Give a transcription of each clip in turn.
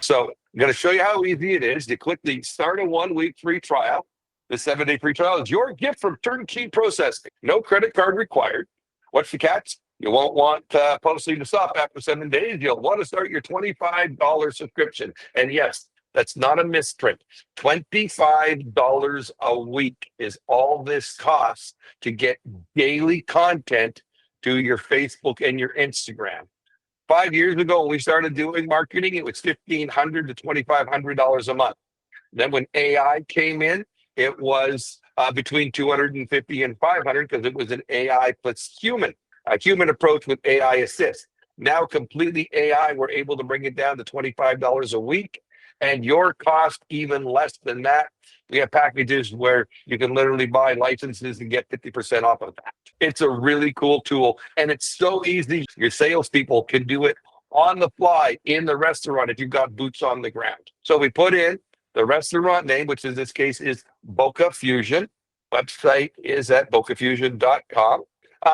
So I'm going to show you how easy it is. You click the start a 1 week free trial. The 7-day free trial is your gift from Turnkey Processing. No credit card required. What's the catch? You won't want posting to stop after 7 days. You'll want to start your $25 subscription. And yes, that's not a misprint. $25 a week is all this costs to get daily content to your Facebook and your Instagram. 5 years ago, when we started doing marketing, it was $1,500 to $2,500 a month. Then when AI came in, it was between $250 and $500 because it was an AI plus a human approach with AI assist. Now completely AI, we're able to bring it down to $25 a week, and your cost even less than that. We have packages where you can literally buy licenses and get 50% off of that. It's a really cool tool, and it's so easy. Your salespeople can do it on the fly in the restaurant if you've got boots on the ground. So we put in the restaurant name, which in this case is Boca Fusion. Website is at bocafusion.com.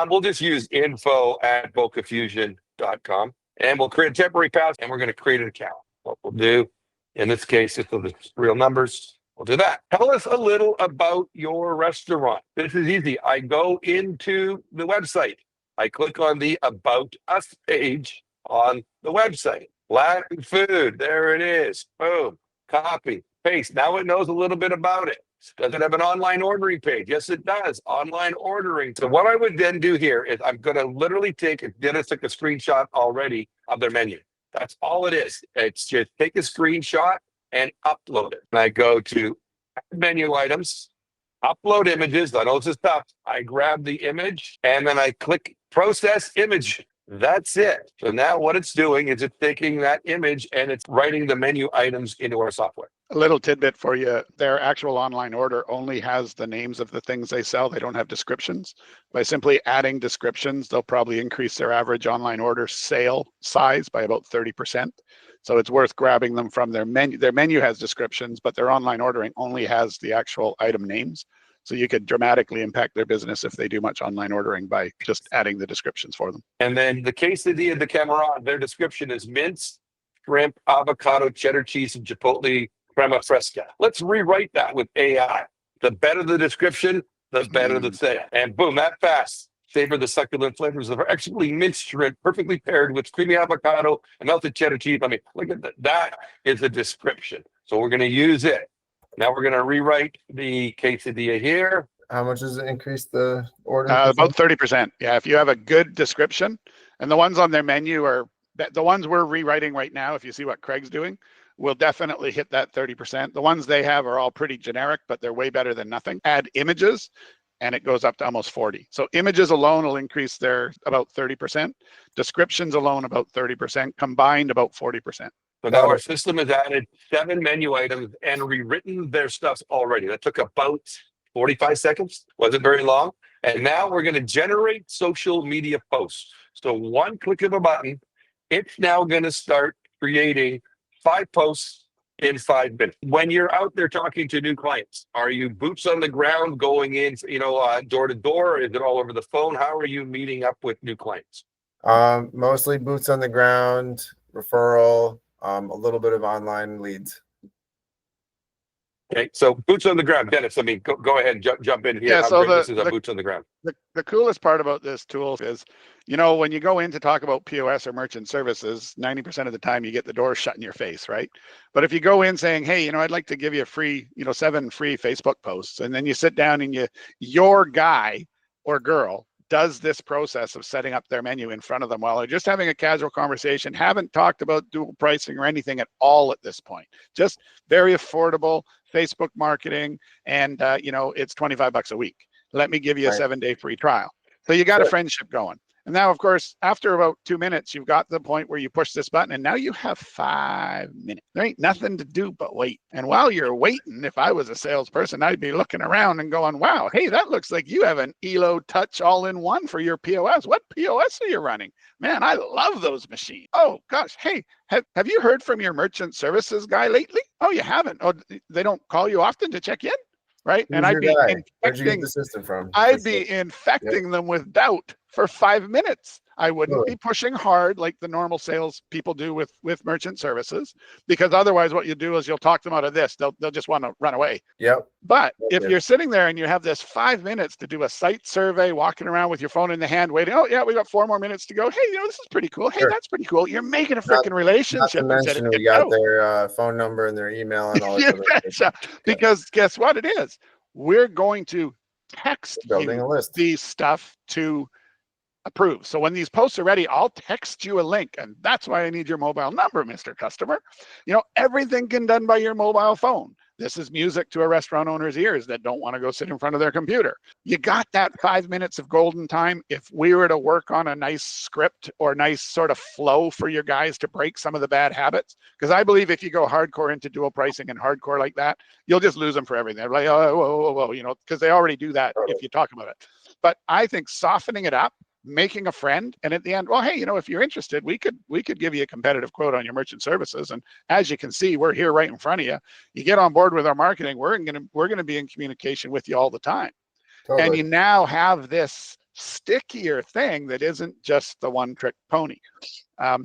We'll just use info@bocafusion.com, and we'll create a temporary pass, and we're going to create an account. What we'll do in this case, if the real numbers, we'll do that. Tell us a little about your restaurant. This is easy. I go into the website. I click on the About Us page on the website. Latin food. There it is. Boom. Copy. Paste. Now it knows a little bit about it. Does it have an online ordering page? Yes, it does. Online ordering. So what I would then do here is I'm going to literally took a screenshot already of their menu. That's all it is. It's just take a screenshot and upload it. And I go to menu items, upload images. I know this is tough. I grab the image and then I click process image. That's it. So now what it's doing is it's taking that image and it's writing the menu items into our software. A little tidbit for you. Their actual online order only has the names of the things they sell. They don't have descriptions. By simply adding descriptions, they'll probably increase their average online order sale size by about 30%. So it's worth grabbing them from their menu. Their menu has descriptions, but their online ordering only has the actual item names. So you could dramatically impact their business if they do much online ordering by just adding the descriptions for them. And then the quesadilla de Cameron, their description is mince, shrimp, avocado, cheddar cheese, and chipotle crema fresca. Let's rewrite that with AI. The better the description, the better the sale. And boom, that fast. Savor the succulent flavors of our excellently minced shrimp, perfectly paired with creamy avocado and melted cheddar cheese. I mean, look at that. That is a description. So we're going to use it. Now we're going to rewrite the quesadilla here. How much does it increase the order? About 30%. Yeah, if you have a good description, and the ones on their menu are the ones we're rewriting right now. If you see what Craig's doing, will definitely hit that 30%. The ones they have are all pretty generic, but they're way better than nothing. Add images, and it goes up to almost 40. So images alone will increase their about 30%. Descriptions alone about 30%. Combined about 40%. So now our system has added 7 menu items and rewritten their stuff already. That took about 45 seconds. Wasn't very long. And now we're going to generate social media posts. So one click of a button, it's now going to start creating 5 posts in 5 minutes. When you're out there talking to new clients, are you boots on the ground going in, door to door? Is it all over the phone? How are you meeting up with new clients? Mostly boots on the ground, referral, a little bit of online leads. Okay, so boots on the ground, Dennis. I mean, go ahead and jump in here. Yeah, so this is a boots on the ground. The coolest part about this tool is, when you go in to talk about POS or merchant services, 90% of the time you get the door shut in your face, right? But if you go in saying, hey, I'd like to give you a free, 7 free Facebook posts, and then you sit down and your guy or girl does this process of setting up their menu in front of them while they're just having a casual conversation, haven't talked about dual pricing or anything at all at this point. Just very affordable Facebook marketing, and it's $25 a week. Let me give you a 7-day free trial. So you got a friendship going. And now, of course, after about 2 minutes, you've got to the point where you push this button, and now you have 5 minutes. There ain't nothing to do but wait. And while you're waiting, if I was a salesperson, I'd be looking around and going, wow, hey, that looks like you have an Elo Touch all-in-one for your POS. What POS are you running? Man, I love those machines. Oh, gosh, hey, have you heard from your merchant services guy lately? Oh, you haven't? Oh, they don't call you often to check in? Right? Who's and I'd be infecting, where'd you get the system from? I'd be infecting them with doubt. for 5 minutes. I wouldn't Really? be pushing hard like the normal sales people do with merchant services, because otherwise what you do is you'll talk them out of this. They'll just want to run away. Yep. But if Okay. you're sitting there and you have this 5 minutes to do a site survey, walking around with your phone in the hand, waiting, oh yeah, we got 4 more minutes to go. Hey, this is pretty cool. Hey, Sure. that's pretty cool. You're making a Not- freaking relationship Not to instead of mention we got their phone number and their email and all that. yeah, other stuff. because guess what it is? We're going to text Building you a list. these stuff to approve. So when these posts are ready, I'll text you a link, and that's why I need your mobile number, Mr. Customer. Everything can done by your mobile phone. This is music to a restaurant owner's ears that don't want to go sit in front of their computer. You got that 5 minutes of golden time. If we were to work on a nice script or nice sort of flow for your guys to break some of the bad habits, because I believe if you go hardcore into dual pricing and hardcore like that, you'll just lose them for everything. They're like, oh, whoa, because they already do that if you talk about it. But I think softening it up, making a friend, and at the end, well, hey, if you're interested, we could give you a competitive quote on your merchant services. And as you can see, we're here right in front of you. You get on board with our marketing, we're gonna be in communication with you all the time. Totally. And you now have this stickier thing that isn't just the one trick pony.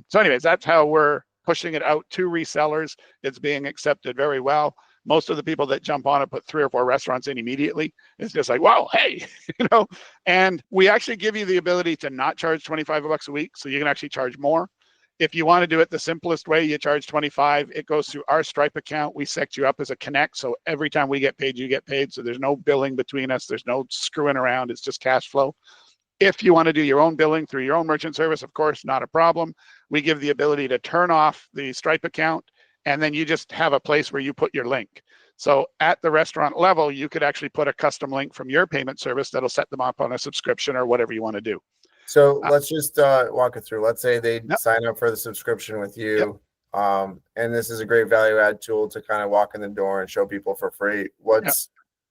So anyways, that's how we're pushing it out to resellers. It's being accepted very well. Most of the people that jump on it put 3 or 4 restaurants in immediately. It's just like, wow, hey, and we actually give you the ability to not charge $25 a week. So you can actually charge more. If you want to do it the simplest way, you charge 25. It goes through our Stripe account. We set you up as a connect. So every time we get paid, you get paid. So there's no billing between us. There's no screwing around. It's just cash flow. If you want to do your own billing through your own merchant service, of course, not a problem. We give the ability to turn off the Stripe account, and then you just have a place where you put your link. So at the restaurant level, you could actually put a custom link from your payment service that'll set them up on a subscription or whatever you want to do. So let's just walk it through. Let's say they Yep. sign up for the subscription with you. And this is a great value add tool to kind of walk in the door and show people for free.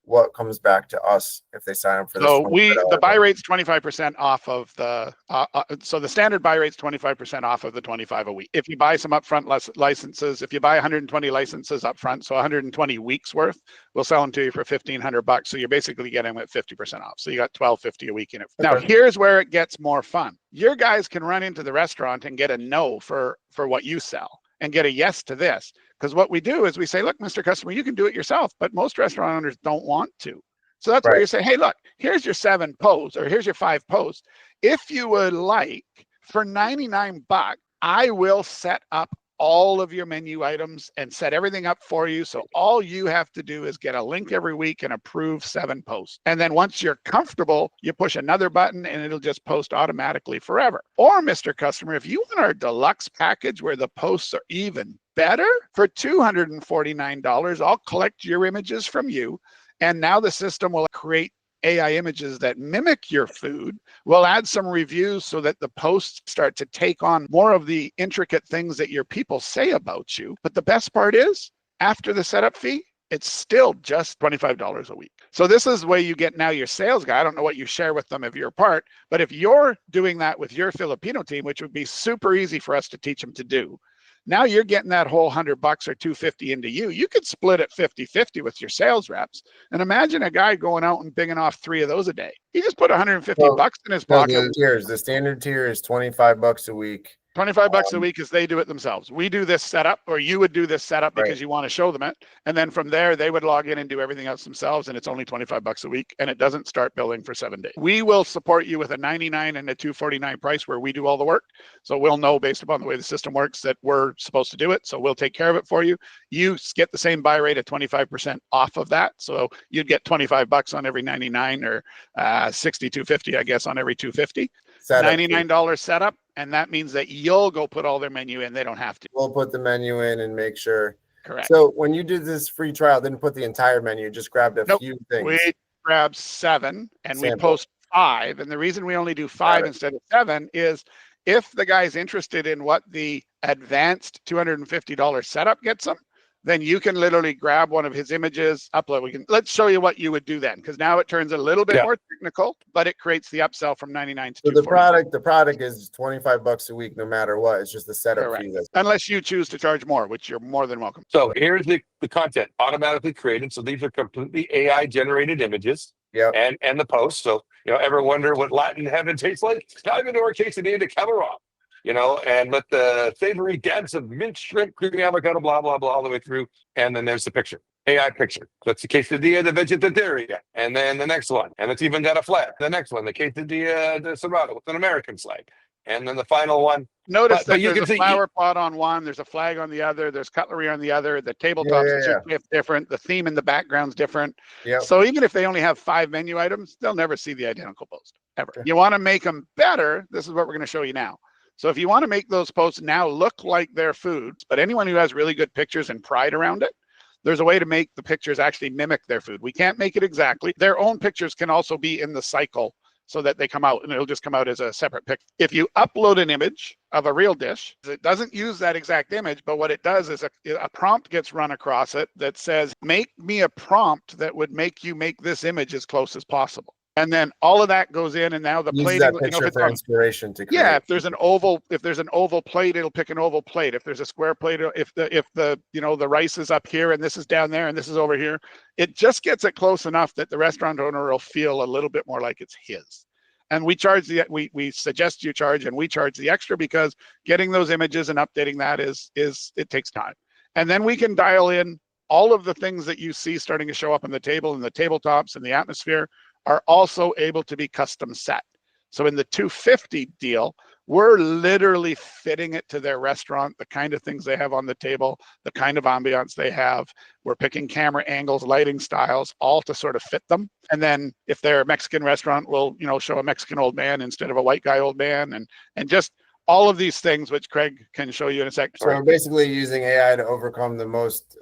What comes back to us if they sign up for this? So the buy rate's 25% off of the, so the standard buy rate's 25% off of the 25 a week. If you buy some upfront licenses, if you buy 120 licenses upfront, so 120 weeks worth, we'll sell them to you for $1,500. So you're basically getting them at 50% off. So you got $1,250 a week in it. Now, here's where it gets more fun. Your guys can run into the restaurant and get a no for what you sell and get a yes to this. Because what we do is we say, look, Mr. Customer, you can do it yourself, but most restaurant owners don't want to. So that's where you say, hey, look, here's your 7 posts, or here's your 5 posts. If you would like, for $99, I will set up all of your menu items and set everything up for you. So all you have to do is get a link every week and approve 7 posts. And then once you're comfortable, you push another button and it'll just post automatically forever. Or Mr. Customer, if you want our deluxe package where the posts are even better, for $249, I'll collect your images from you. And now the system will create AI images that mimic your food. We'll add some reviews so that the posts start to take on more of the intricate things that your people say about you. But the best part is, after the setup fee, it's still just $25 a week. So this is where you get now your sales guy. I don't know what you share with them of your part, but if you're doing that with your Filipino team, which would be super easy for us to teach them to do, now you're getting that whole $100 or $250 into you. You could split it 50-50 with your sales reps. And imagine a guy going out and bigging off 3 of those a day. He just put $150 in his pocket. The standard tier is $25 a week. $25 a week as they do it themselves. We do this setup, or you would do this setup because you want to show them it. And then from there, they would log in and do everything else themselves. And it's only $25 a week. And it doesn't start billing for 7 days. We will support you with a $99 and a $249 price where we do all the work. So we'll know based upon the way the system works that we're supposed to do it. So we'll take care of it for you. You get the same buy rate at 25% off of that. So you'd get $25 on every 99 or $62.50, I guess, on every 250. $99 setup. And that means that you'll go put all their menu in. They don't have to. We'll put the menu in and make sure. Correct. So when you did this free trial, didn't put the entire menu, just grabbed a few things. We grabbed 7 and Sample. we post 5. And the reason we only do 5 instead of 7 is if the guy's interested in what the advanced $250 setup gets them, then you can literally grab one of his images, upload. Let's show you what you would do then, because now it turns a little bit more technical, but it creates the upsell from 99 to so the product is $25 a week, no matter what. It's just the setup fee. Unless you choose to charge more, which you're more than welcome. So here's the content automatically created. So these are completely AI generated images. Yep. and the post. So, ever wonder what Latin heaven tastes like? Dive into our quesadilla de Calderon, and let the savory dance of mint shrimp, creamy avocado, blah, blah, blah, all the way through. And then there's the picture. AI picture. That's the quesadilla de vegetarian. And then the next one. And it's even got a flag. The next one, the quesadilla de cerrado with an American flag. And then the final one. Notice But that you there's can a see- flower pot on one, there's a flag on the other, there's cutlery on the other, the tabletops Yeah. are different, the theme in the background's different. Yep. So even if they only have 5 menu items, they'll never see the identical post, ever. Okay. You want to make them better, this is what we're going to show you now. So if you want to make those posts now look like their foods, but anyone who has really good pictures and pride around it, there's a way to make the pictures actually mimic their food. We can't make it exactly. Their own pictures can also be in the cycle so that they come out and it'll just come out as a separate picture. If you upload an image of a real dish, it doesn't use that exact image, but what it does is a prompt gets run across it that says, make me a prompt that would make you make this image as close as possible. And then all of that goes in, and now the Use plating, that if picture it's for on, inspiration to create. yeah, if there's an oval plate, it'll pick an oval plate. If there's a square plate, if the the rice is up here and this is down there and this is over here, it just gets it close enough that the restaurant owner will feel a little bit more like it's his. And we charge we suggest you charge, and we charge the extra because getting those images and updating that is it takes time. And then we can dial in all of the things that you see starting to show up on the table and the tabletops and the atmosphere are also able to be custom set. So in the 250 deal, we're literally fitting it to their restaurant, the kind of things they have on the table, the kind of ambiance they have. We're picking camera angles, lighting styles, all to sort of fit them. And then if they're a Mexican restaurant, we'll show a Mexican old man instead of a white guy old man, and just all of these things, which Craig can show you in a second. So basically using AI to overcome the most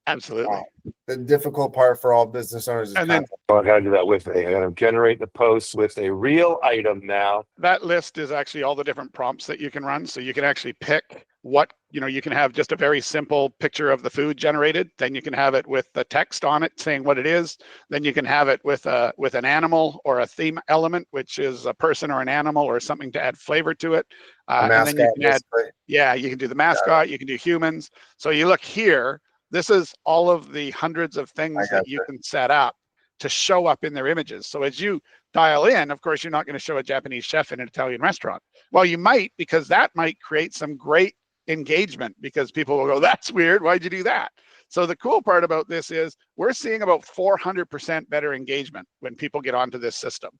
Absolutely. the difficult part for all business owners is And then I gotta do that with I gotta generate the post with a real item now. that list is actually all the different prompts that you can run. So you can actually pick what, you can have just a very simple picture of the food generated. Then you can have it with the text on it saying what it is. Then you can have it with an animal or a theme element, which is a person or an animal or something to add flavor to it. And then you can add, you can do the mascot, you can do humans. So you look here, this is all of the hundreds of things that you can set up to show up in their images. So as you dial in, of course, you're not going to show a Japanese chef in an Italian restaurant. Well, you might, because that might create some great engagement, because people will go, that's weird. Why'd you do that? So the cool part about this is we're seeing about 400% better engagement when people get onto this system.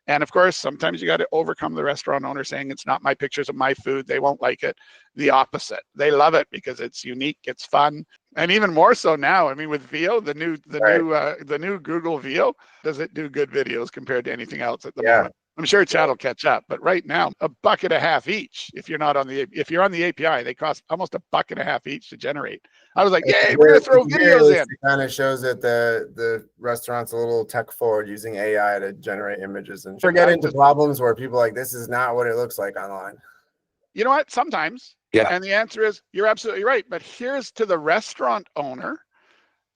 And of course, sometimes you got to overcome the restaurant owner saying it's not my pictures of my food. They won't like it. The opposite. They love it because it's unique, it's fun. And even more so now, I mean, with Veo, the new Google Veo, does it do good videos compared to anything else at the moment? I'm sure chat will catch up, but right now, $1.50 each. If you're on the API, they cost almost $1.50 each to generate. I was like, yay, we're gonna throw videos in. It kind of shows that the restaurant's a little tech forward, using AI to generate images and get into problems where people are like, this is not what it looks like online. You know what? Sometimes. Yeah. And the answer is, you're absolutely right. But here's to the restaurant owner.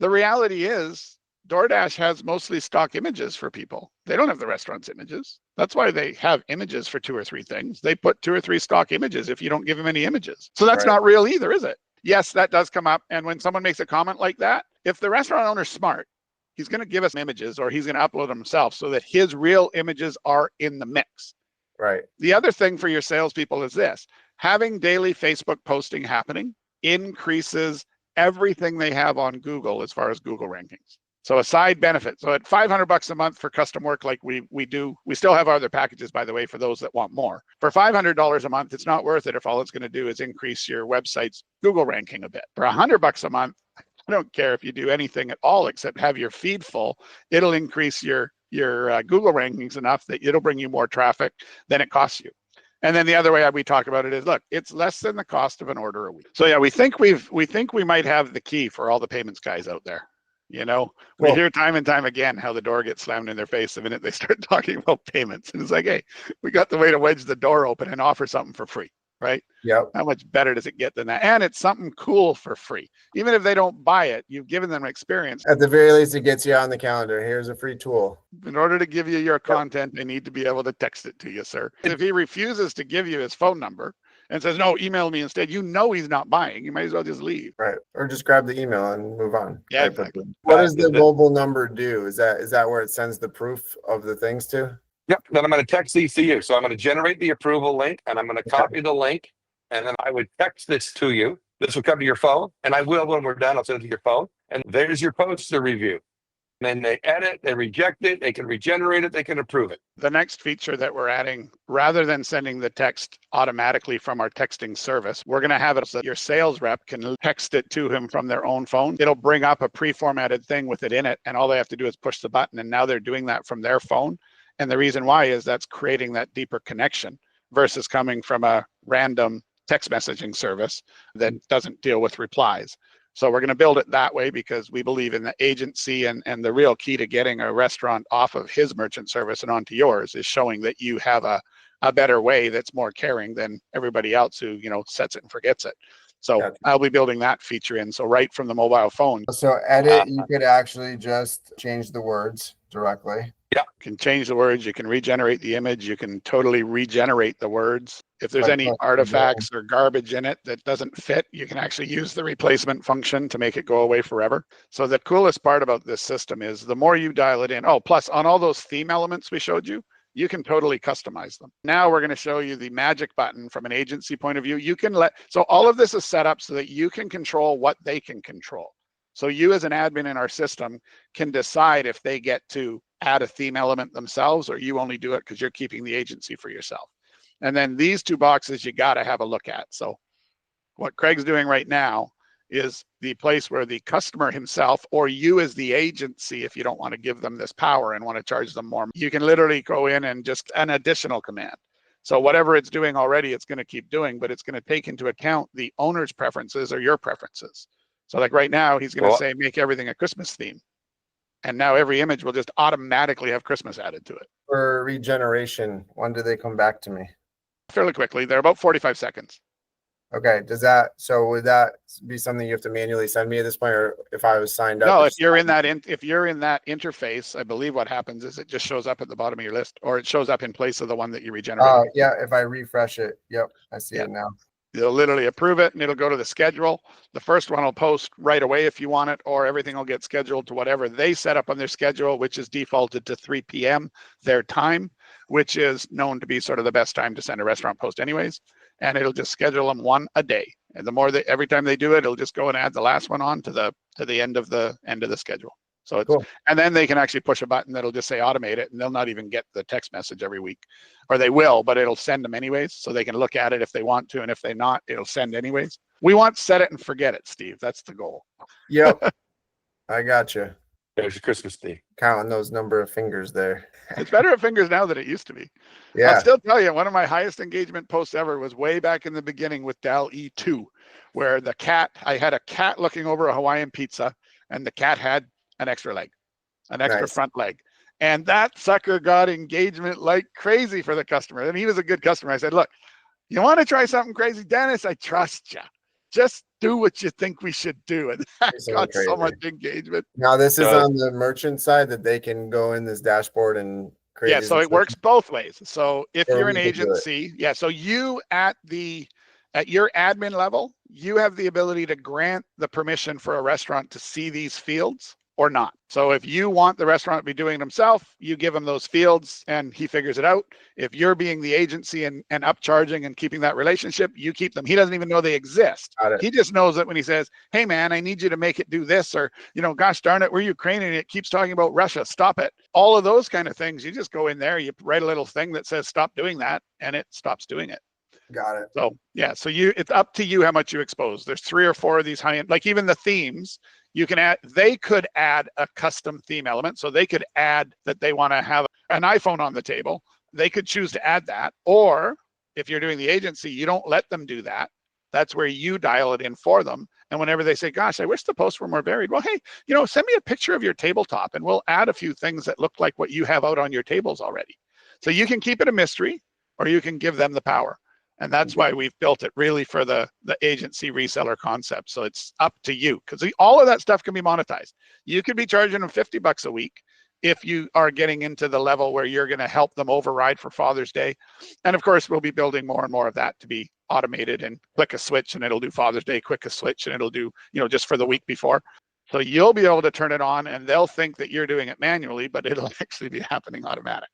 The reality is, DoorDash has mostly stock images for people. They don't have the restaurant's images. That's why they have images for 2 or 3 things. They put 2 or 3 stock images if you don't give them any images. So that's not real either, is it? Yes, that does come up. And when someone makes a comment like that, if the restaurant owner's smart, he's going to give us images, or he's going to upload them himself so that his real images are in the mix. Right. The other thing for your salespeople is this: having daily Facebook posting happening increases everything they have on Google as far as Google rankings. So a side benefit. So at $500 a month for custom work like we do, we still have other packages, by the way, for those that want more. For $500 a month, it's not worth it if all it's going to do is increase your website's Google ranking a bit. For $100 a month, I don't care if you do anything at all except have your feed full. It'll increase your Google rankings enough that it'll bring you more traffic than it costs you. And then the other way we talk about it is, look, it's less than the cost of an order a week. So yeah, we think we might have the key for all the payments guys out there. We hear time and time again how the door gets slammed in their face the minute they start talking about payments. And it's like, hey, we got the way to wedge the door open and offer something for free, right? Yep. How much better does it get than that? And it's something cool for free. Even if they don't buy it, you've given them an experience. At the very least, it gets you on the calendar. Here's a free tool. In order to give you your content, they need to be able to text it to you, sir. If he refuses to give you his phone number and says, no, email me instead, you know he's not buying. You might as well just leave. Right. Or just grab the email and move on. Yeah, Right, but exactly. what does the Is it- mobile number do? Is that where it sends the proof of the things to? Yep. Then I'm going to text these to you. So I'm going to generate the approval link and I'm going to copy the link. And then I would text this to you. This will come to your phone. And I will, when we're done, I'll send it to your phone. And there's your post to review. And then they edit, they reject it, they can regenerate it, they can approve it. The next feature that we're adding, rather than sending the text automatically from our texting service, we're going to have it so that your sales rep can text it to him from their own phone. It'll bring up a pre-formatted thing with it in it, and all they have to do is push the button, and now they're doing that from their phone. And the reason why is that's creating that deeper connection versus coming from a random text messaging service that doesn't deal with replies. So we're going to build it that way because we believe in the agency, and the real key to getting a restaurant off of his merchant service and onto yours is showing that you have a better way that's more caring than everybody else who, sets it and forgets it. So Gotcha. I'll be building that feature in. So right from the mobile phone, So edit, you could actually just change the words directly. you can change the words, you can regenerate the image, you can totally regenerate the words. If there's Like any plus the artifacts or garbage in it that doesn't fit, you can actually use the replacement function to make it go away forever. So the coolest part about this system is the more you dial it in, plus on all those theme elements we showed you, you can totally customize them. Now we're going to show you the magic button from an agency point of view. So all of this is set up so that you can control what they can control. So you as an admin in our system can decide if they get to add a theme element themselves, or you only do it because you're keeping the agency for yourself. And then these two boxes you got to have a look at. So what Craig's doing right now is the place where the customer himself, or you as the agency, if you don't want to give them this power and want to charge them more, you can literally go in and just an additional command. So whatever it's doing already, it's going to keep doing, but it's going to take into account the owner's preferences or your preferences. So like right now, he's going to say, make everything a Christmas theme. And now every image will just automatically have Christmas added to it. For regeneration, when do they come back to me? Fairly quickly. They're about 45 seconds. Okay. Would that be something you have to manually send me at this point, or if I was signed up? No, if you're in that interface, I believe what happens is it just shows up at the bottom of your list, or it shows up in place of the one that you regenerated. Yeah. If I refresh it, yep, I see it now. You'll literally approve it and it'll go to the schedule. The first one will post right away if you want it, or everything will get scheduled to whatever they set up on their schedule, which is defaulted to 3 p.m. their time, which is known to be sort of the best time to send a restaurant post anyways. And it'll just schedule them one a day. And the more every time they do it, it'll just go and add the last one on to the end of the schedule. So it's cool. And then they can actually push a button that'll just say automate it, and they'll not even get the text message every week, or they will, but it'll send them anyways. So they can look at it if they want to, and if they not, it'll send anyways. We want set it and forget it, Steve. That's the goal. Yep. I got you. There's your Christmas theme. Counting those number of fingers there. It's better at fingers now than it used to be. Yeah. I'll still tell you, one of my highest engagement posts ever was way back in the beginning with Dal E2, where I had a cat looking over a Hawaiian pizza, and the cat had an extra leg, an extra front leg. And that sucker got engagement like crazy for the customer. And he was a good customer. I said, look, you want to try something crazy, Dennis? I trust you. Just do what you think we should do. And that got so much engagement. Now, this is on the merchant side that they can go in this dashboard and create. Yeah, so it works both ways. So if you're an agency, so you at your admin level, you have the ability to grant the permission for a restaurant to see these fields or not. So if you want the restaurant to be doing it himself, you give him those fields and he figures it out. If you're being the agency and upcharging and keeping that relationship, you keep them. He doesn't even know they exist. He just knows that when he says, hey man, I need you to make it do this, or, gosh darn it, we're Ukrainian, it keeps talking about Russia, stop it. All of those kind of things, you just go in there, you write a little thing that says stop doing that, and it stops doing it. Got it. So yeah, so it's up to you how much you expose. There's 3 or 4 of these high-end, like even the themes, they could add a custom theme element. So they could add that they want to have an iPhone on the table. They could choose to add that. Or if you're doing the agency, you don't let them do that. That's where you dial it in for them. And whenever they say, gosh, I wish the posts were more varied. Well, hey, send me a picture of your tabletop and we'll add a few things that look like what you have out on your tables already. So you can keep it a mystery, or you can give them the power. And that's why we've built it really for the agency reseller concept. So it's up to you, because all of that stuff can be monetized. You could be charging them $50 a week if you are getting into the level where you're going to help them override for Father's Day. And of course, we'll be building more and more of that to be automated and click a switch and it'll do Father's Day, click a switch and it'll do, just for the week before. So you'll be able to turn it on and they'll think that you're doing it manually, but it'll actually be happening automatic.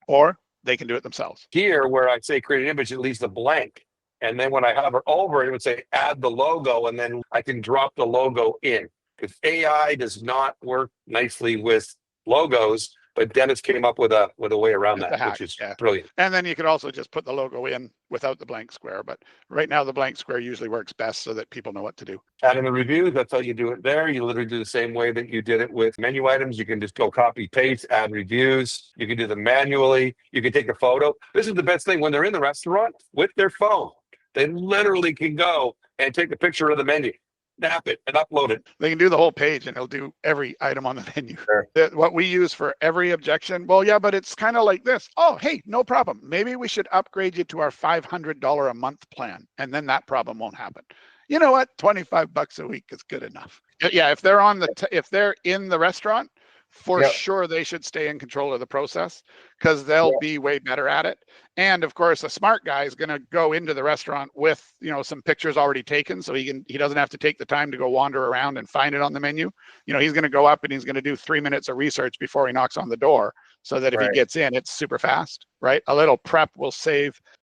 Or they can do it themselves. Here, where I say create an image, it leaves the blank. And then when I hover over it, it would say add the logo, and then I can drop the logo in. Because AI does not work nicely with logos, but Dennis came up with a way around Just that, a hack, which is yeah. brilliant. And then you could also just put the logo in without the blank square. But right now the blank square usually works best so that people know what to do. Add in the reviews, that's how you do it there. You literally do the same way that you did it with menu items. You can just go copy, paste, add reviews. You can do them manually. You can take a photo. This is the best thing when they're in the restaurant with their phone. They literally can go and take a picture of the menu, snap it, and upload it. They can do the whole page and it'll do every item on the menu. Sure. What we use for every objection, well, yeah, but it's kind of like this. Oh, hey, no problem. Maybe we should upgrade you to our $500 a month plan, and then that problem won't happen. You know what? $25 a week is good enough. Yeah, if they're if they're in the restaurant, for Yep. sure they should stay in control of the process because they'll be way better at it. And of course, a smart guy is going to go into the restaurant with, some pictures already taken, so he doesn't have to take the time to go wander around and find it on the menu. He's going to go up and he's going to do 3 minutes of research before he knocks on the door, so that if he Right. gets in, it's super fast, right? A little prep will save